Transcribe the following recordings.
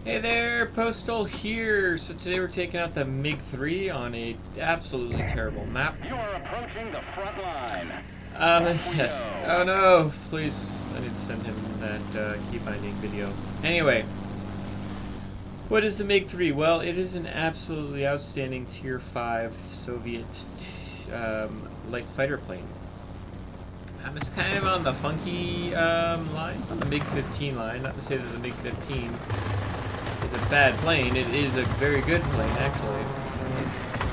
Hey there, Postal here. So today we're taking out the MiG-3 on a absolutely terrible map. You are approaching the front line. Yes. Oh no, please. I need to send him that key binding video. Anyway, what is the MiG-3? Well, it is an absolutely outstanding Tier 5 Soviet light fighter plane. It's kind of on the funky line. It's on the MiG-15 line. Not to say that the MiG-15 is a bad plane. It is a very good plane, actually.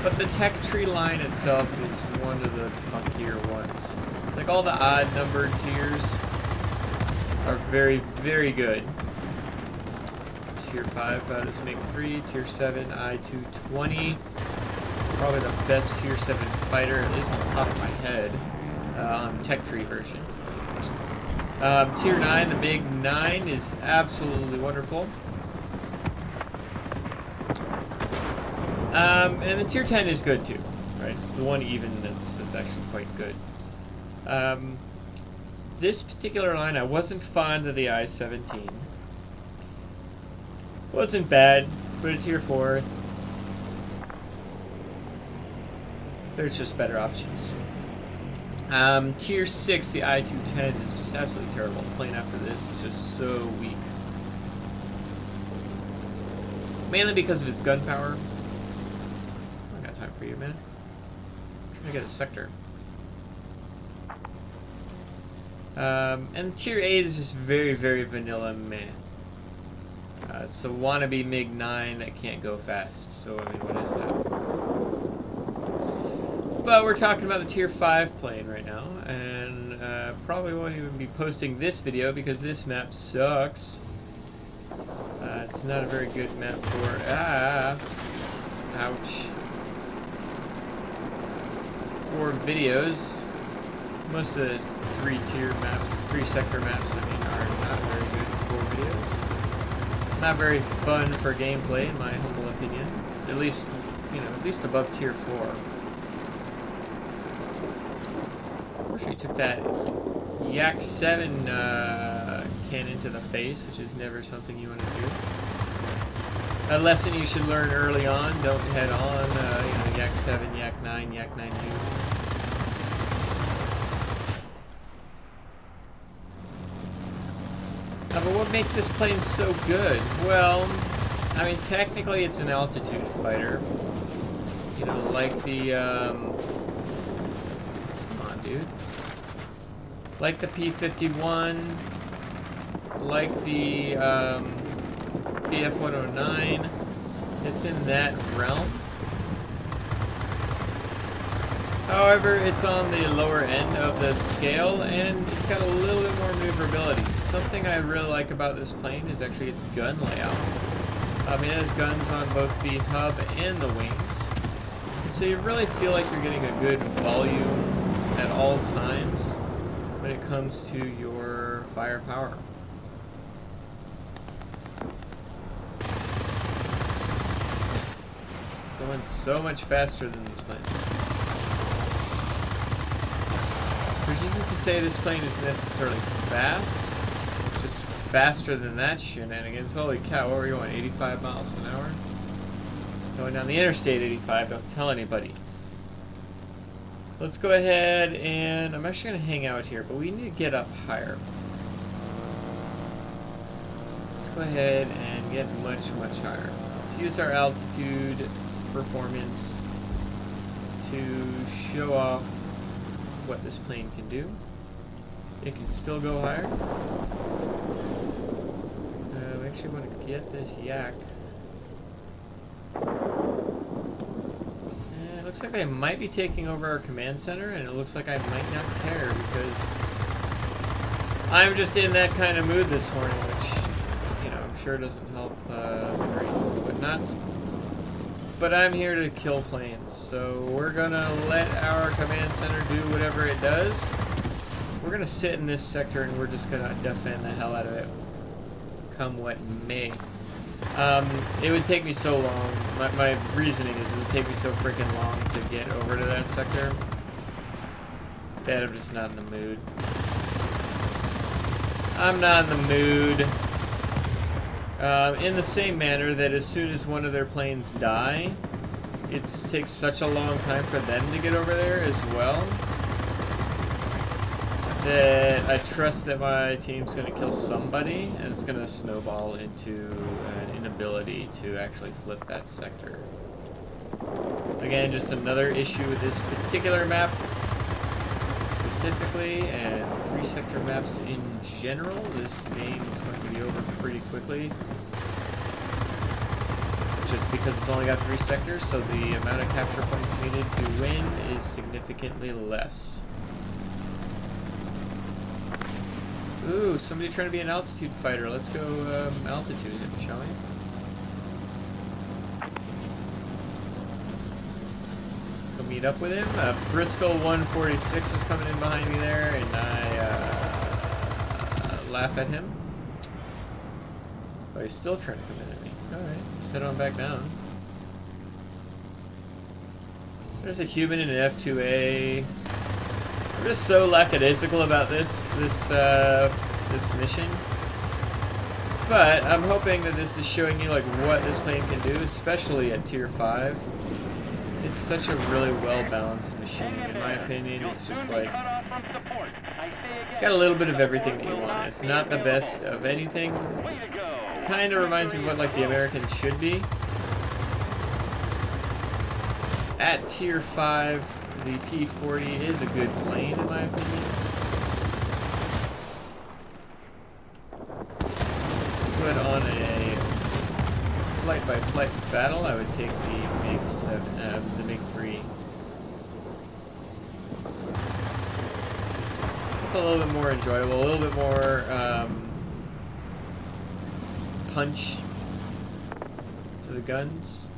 But the tech tree line itself is one of the funkier ones. It's like all the odd numbered tiers are very, very good. Tier 5 is MiG-3, Tier 7 I-220. Probably the best Tier 7 fighter, at least on the top of my head, on the tech tree version. Tier 9, the MiG-9 is absolutely wonderful. And the Tier 10 is good too, right? It's the one even that's actually quite good. This particular line, I wasn't fond of the I-17. Wasn't bad, but a Tier 4, there's just better options. Tier 6, the I-210 is just absolutely terrible. The plane after this is just so weak. Mainly because of its gunpowder. I got time for you, man. I'm trying to get a sector. And Tier 8 is just very, very vanilla meh. It's a wannabe MiG-9 that can't go fast. So, I mean, what is that? But we're talking about the Tier 5 plane right now, and probably won't even be posting this video because this map sucks. It's not a very good map for ouch, for videos. Most of the 3-tier maps, 3-sector maps, I mean, are not very good for videos. Not very fun for gameplay, in my humble opinion. At least, you know, at least above Tier 4. Unfortunately, took that Yak 7 cannon to the face, which is never something you want to do. A lesson you should learn early on. Don't head on, you know, Yak 7, Yak 9, Yak 9U. But what makes this plane so good? Well, I mean, technically it's an altitude fighter. You know, like the, come on, dude. Like the P-51, like the, BF-109. It's in that realm. However, it's on the lower end of the scale, and it's got a little bit more maneuverability. Something I really like about this plane is actually its gun layout. It has guns on both the hub and the wings, and so you really feel like you're getting a good volume at all times when it comes to your firepower. Going so much faster than these planes. Which isn't to say this plane is necessarily fast. It's just faster than that shenanigans. Holy cow, what were you going, 85 miles an hour? Going down the interstate 85, don't tell anybody. Let's go ahead and... I'm actually going to hang out here, but we need to get up higher. Let's go ahead and get much, much higher. Let's use our altitude performance to show off what this plane can do. It can still go higher. We actually want to get this Yak. And it looks like I might be taking over our command center, and it looks like I might not care because I'm just in that kind of mood this morning, which, you know, I'm sure doesn't help memories and whatnot. But I'm here to kill planes, so we're gonna let our command center do whatever it does. We're gonna sit in this sector and we're just gonna defend the hell out of it, come what may. It would take me so long. My reasoning is it would take me so freaking long to get over to that sector that I'm just not in the mood. I'm not in the mood. In the same manner that as soon as one of their planes die, it takes such a long time for them to get over there as well, that I trust that my team's going to kill somebody, and it's going to snowball into an inability to actually flip that sector. Again, just another issue with this particular map specifically, and 3-sector maps in general. This game is going to be over pretty quickly, just because it's only got 3 sectors, so the amount of capture points needed to win is significantly less. Ooh, somebody trying to be an altitude fighter. Let's go altitude him, shall we? Go meet up with him. Bristol 146 was coming in behind me there, and I laugh at him. Oh, he's still trying to come in at me. Alright, just head on back down. There's a human in an F2A. I'm just so lackadaisical about this mission. But I'm hoping that this is showing you like what this plane can do, especially at tier 5. It's such a really well-balanced machine, in my opinion. It's just like, it's got a little bit of everything that you want. It's not the best of anything. Kind of reminds me of what like the Americans should be. At tier 5, the P-40 is a good plane, in my opinion. Put on a flight-by-flight battle, I would take the MiG-3. Just a little bit more enjoyable, a little bit more punch to the guns.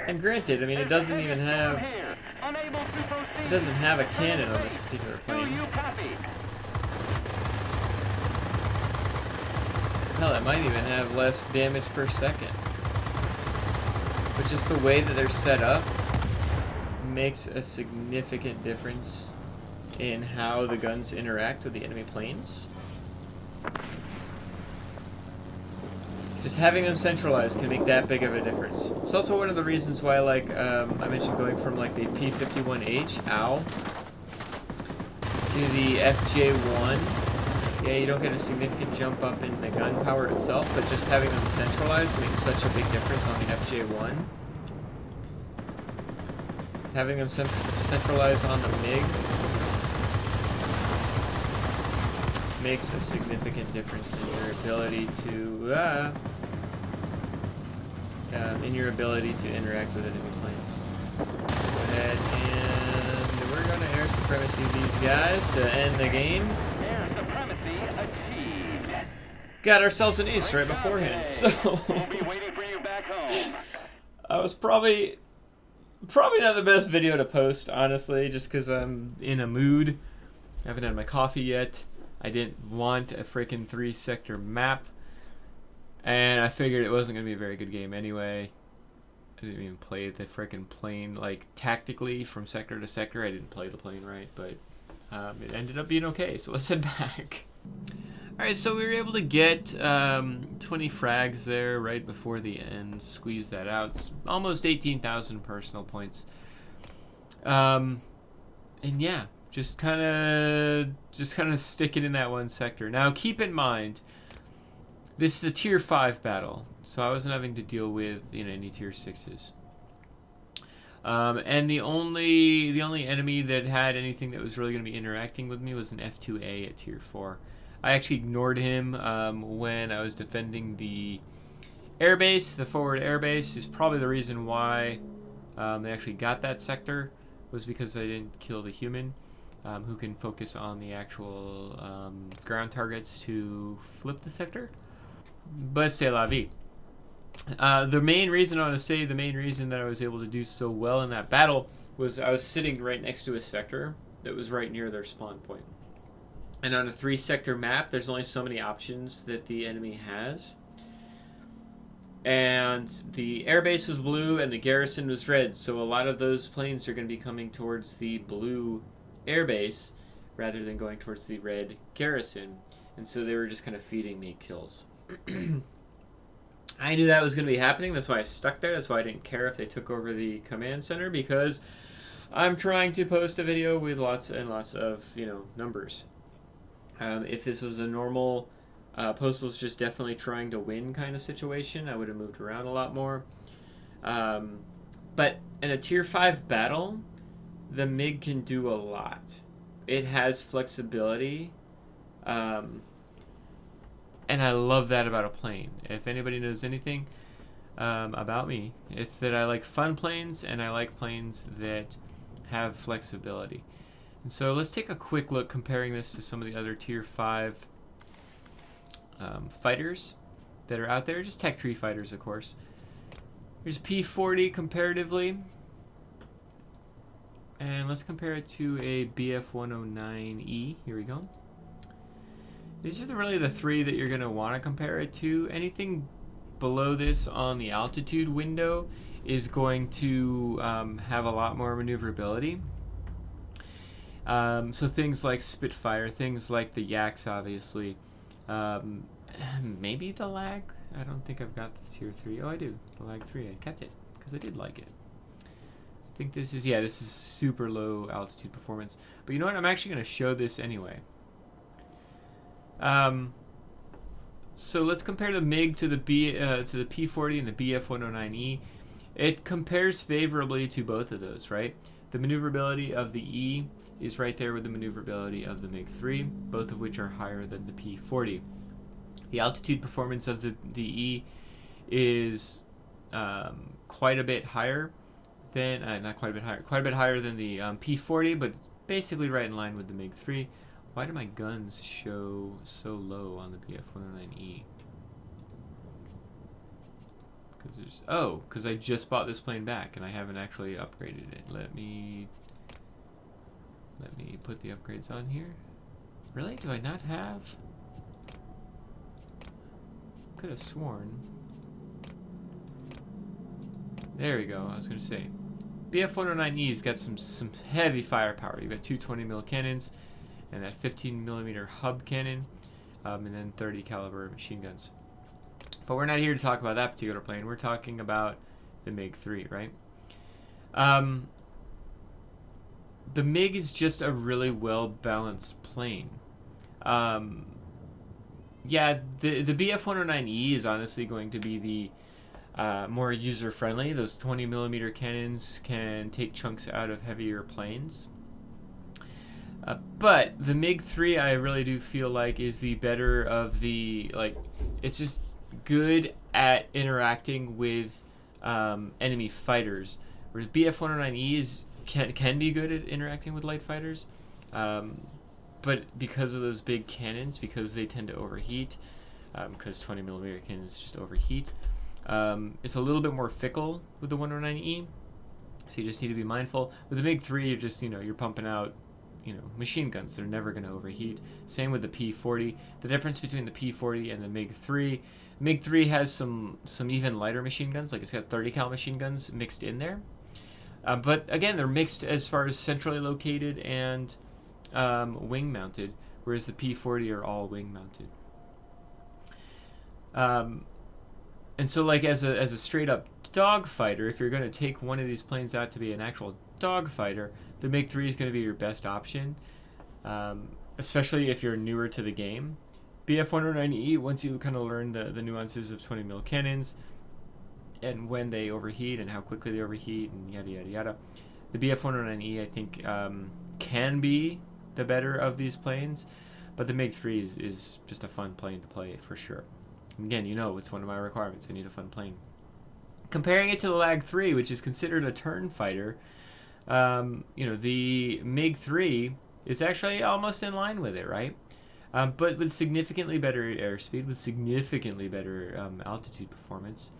And granted, I mean, it doesn't even have, it doesn't have a cannon on this particular plane. Hell, it might even have less damage per second. But just the way that they're set up makes a significant difference in how the guns interact with the enemy planes. Just having them centralized can make that big of a difference. It's also one of the reasons why, like, I mentioned going from, like, the P-51H, to the FJ-1. Yeah, you don't get a significant jump up in the gun power itself, but just having them centralized makes such a big difference on the FJ-1. Having them centralized on the MiG makes a significant difference in your ability to interact with enemy planes. Go ahead and we're gonna air supremacy these guys to end the game. Air supremacy achieved. Got ourselves an ace right beforehand, so We'll be waiting for you back home. I was probably not the best video to post, honestly, just because I'm in a mood. I haven't had my coffee yet. I didn't want a freaking 3-sector map, and I figured it wasn't going to be a very good game anyway. I didn't even play the freaking plane, like, tactically from sector to sector. I didn't play the plane right, but it ended up being okay, so let's head back. Alright, so we were able to get 20 frags there right before the end, squeeze that out. It's almost 18,000 personal points. And yeah, just kind of stick it in that one sector. Now keep in mind, this is a tier 5 battle, so I wasn't having to deal with, you know, any tier 6s. And the only enemy that had anything that was really going to be interacting with me was an F2A at tier 4. I actually ignored him when I was defending the airbase, the forward airbase. Is probably the reason why they actually got that sector, was because I didn't kill the human, who can focus on the actual ground targets to flip the sector. But c'est la vie. The main reason that I was able to do so well in that battle was I was sitting right next to a sector that was right near their spawn point. And on a 3-sector map, there's only so many options that the enemy has. And the airbase was blue and the garrison was red, so a lot of those planes are going to be coming towards the blue airbase rather than going towards the red garrison. And so they were just kind of feeding me kills. I knew that was going to be happening. That's why I stuck there. That's why I didn't care if they took over the command center, because I'm trying to post a video with lots and lots of, numbers. If this was a normal Postal's just definitely trying to win kind of situation, I would have moved around a lot more. But in a tier 5 battle, the MiG can do a lot. It has flexibility. And I love that about a plane. If anybody knows anything about me, it's that I like fun planes, and I like planes that have flexibility. And so let's take a quick look comparing this to some of the other tier 5 fighters that are out there. Just tech tree fighters, of course. Here's P-40 comparatively. And let's compare it to a BF-109E. Here we go. These are really the three that you're going to want to compare it to. Anything below this on the altitude window is going to have a lot more maneuverability. So things like Spitfire, things like the Yaks, obviously. Maybe the Lag? I don't think I've got the tier 3. Oh, I do. The Lag 3. I kept it because I did like it. I think this is super low altitude performance. But you know what? I'm actually going to show this anyway. So let's compare the MiG to the P-40 and the BF-109E. It compares favorably to both of those, right? The maneuverability of the E is right there with the maneuverability of the MiG-3, both of which are higher than the P-40. The altitude performance of the E is quite a bit higher than, quite a bit higher than the P-40, but basically right in line with the MiG-3. Why do my guns show so low on the BF-109E? Because I just bought this plane back and I haven't actually upgraded it. Let me put the upgrades on here. Really? Do I not have? Could have sworn. There we go. I was gonna say, BF-109E's got some heavy firepower. You've got two 20mm cannons, and that 15mm hub cannon, and then 30 caliber machine guns. But we're not here to talk about that particular plane. We're talking about the MiG-3, right? The MiG is just a really well-balanced plane. Yeah, the BF-109E is honestly going to be the more user-friendly. Those 20mm cannons can take chunks out of heavier planes. But the MiG-3, I really do feel like, is the better of the, it's just good at interacting with enemy fighters, whereas BF-109E can be good at interacting with light fighters, but because of those big cannons, because they tend to overheat, because 20mm cannons just overheat, it's a little bit more fickle with the 109E, so you just need to be mindful. With the MiG-3, you're just, you're pumping out machine guns. They're never going to overheat. Same with the P-40. The difference between the P-40 and the MiG-3, MiG-3 has some even lighter machine guns, like it's got 30 cal machine guns mixed in there. But again, they're mixed as far as centrally located and wing mounted, whereas the P-40 are all wing mounted. And so, as a straight up dogfighter, if you're going to take one of these planes out to be an actual dogfighter, the MiG-3 is going to be your best option, especially if you're newer to the game. BF-109E, once you kind of learn the nuances of 20mm cannons and when they overheat and how quickly they overheat and yada yada yada, the BF-109E I think can be the better of these planes, but the MiG-3 is just a fun plane to play for sure. And again, it's one of my requirements. I need a fun plane. Comparing it to the Lag 3, which is considered a turn fighter, the MiG-3 is actually almost in line with it, right? But with significantly better airspeed, with significantly better altitude performance,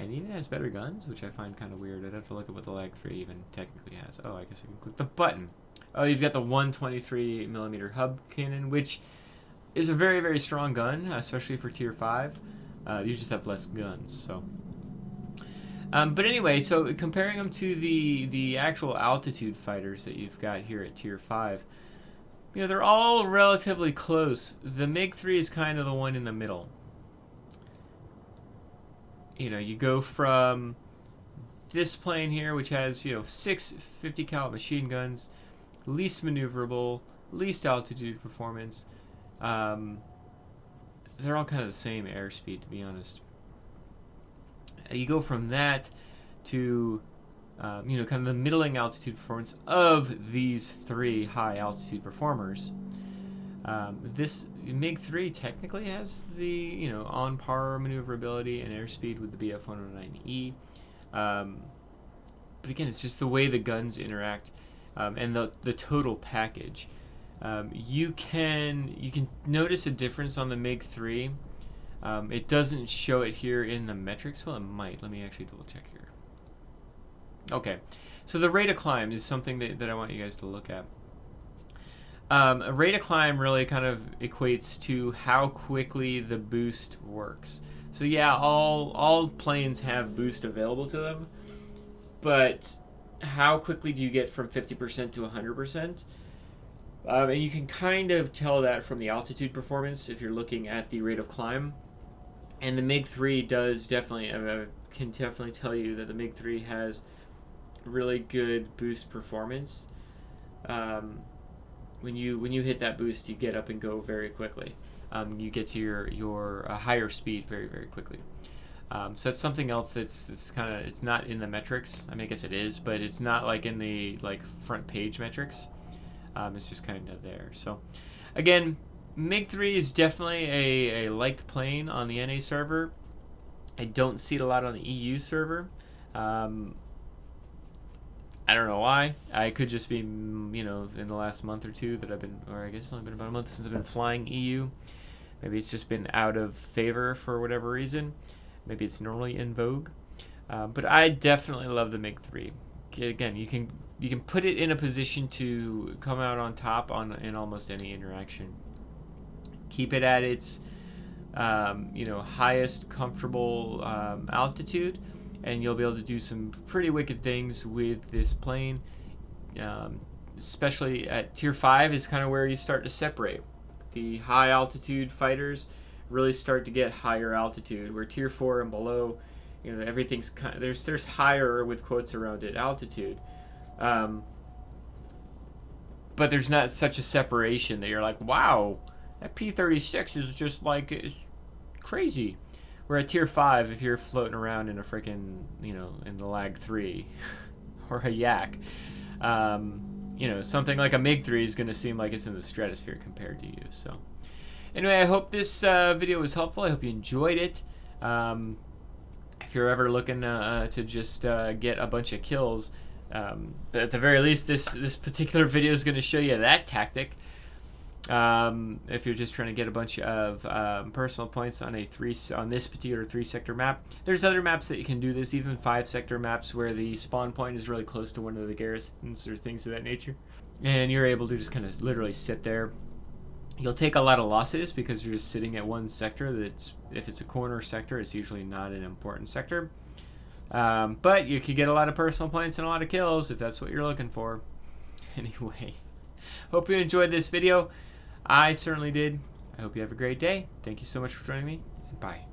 and even has better guns, which I find kind of weird. I'd have to look at what the Lag 3 even technically has. Oh, I guess I can click the button. Oh, you've got the 123mm hub cannon, which is a very, very strong gun, especially for tier 5. You just have less guns, so. But anyway, so comparing them to the actual altitude fighters that you've got here at tier 5, you know, they're all relatively close. The MiG-3 is kind of the one in the middle. You know, you go from this plane here, which has, you know, 6 50 caliber machine guns, least maneuverable, least altitude performance. They're all kind of the same airspeed, to be honest. You go from that to, you know, kind of the middling altitude performance of these 3 high altitude performers. This MiG-3 technically has the, you know, on par maneuverability and airspeed with the Bf-109E. But again, it's just the way the guns interact, and the total package. You can notice a difference on the MiG-3. It doesn't show it here in the metrics. Well, it might. Let me actually double check here. Okay, so the rate of climb is something that I want you guys to look at. A rate of climb really kind of equates to how quickly the boost works. So yeah, all planes have boost available to them, but how quickly do you get from 50% to 100%? And you can kind of tell that from the altitude performance if you're looking at the rate of climb. And the MiG-3 does definitely, can definitely tell you that the MiG-3 has really good boost performance. When you hit that boost, you get up and go very quickly. You get to your higher speed very, very quickly. So that's something else that's kind of, it's not in the metrics. I mean, I guess it is, but it's not like in the front page metrics. It's just kind of there. So again, MiG-3 is definitely a liked plane on the NA server. I don't see it a lot on the EU server. I don't know why. I could just be, you know, in the last month or two that I've been, or I guess it's only been about a month since I've been flying EU. Maybe it's just been out of favor for whatever reason. Maybe it's normally in vogue. But I definitely love the MiG-3. Again, you can put it in a position to come out on top in almost any interaction. Keep it at its you know, highest comfortable altitude, and you'll be able to do some pretty wicked things with this plane. Especially at tier 5 is kind of where you start to separate. The high altitude fighters really start to get higher altitude, where tier 4 and below, you know, everything's kind of, there's higher with quotes around it altitude. But there's not such a separation that you're like, wow, that P-36 is just like, it's crazy. Where at tier 5, if you're floating around in a freaking, you know, in the Lag 3 or a Yak, you know, something like a MiG-3 is going to seem like it's in the stratosphere compared to you. So anyway, I hope this video was helpful. I hope you enjoyed it. If you're ever looking to just get a bunch of kills, but at the very least, this particular video is going to show you that tactic. If you're just trying to get a bunch of personal points on this particular 3-sector map, there's other maps that you can do this, even 5-sector maps where the spawn point is really close to one of the garrisons or things of that nature, and you're able to just kind of literally sit there. You'll take a lot of losses because you're just sitting at one sector. That's, if it's a corner sector, it's usually not an important sector. But you could get a lot of personal points and a lot of kills if that's what you're looking for. Anyway, hope you enjoyed this video. I certainly did. I hope you have a great day. Thank you so much for joining me, and bye.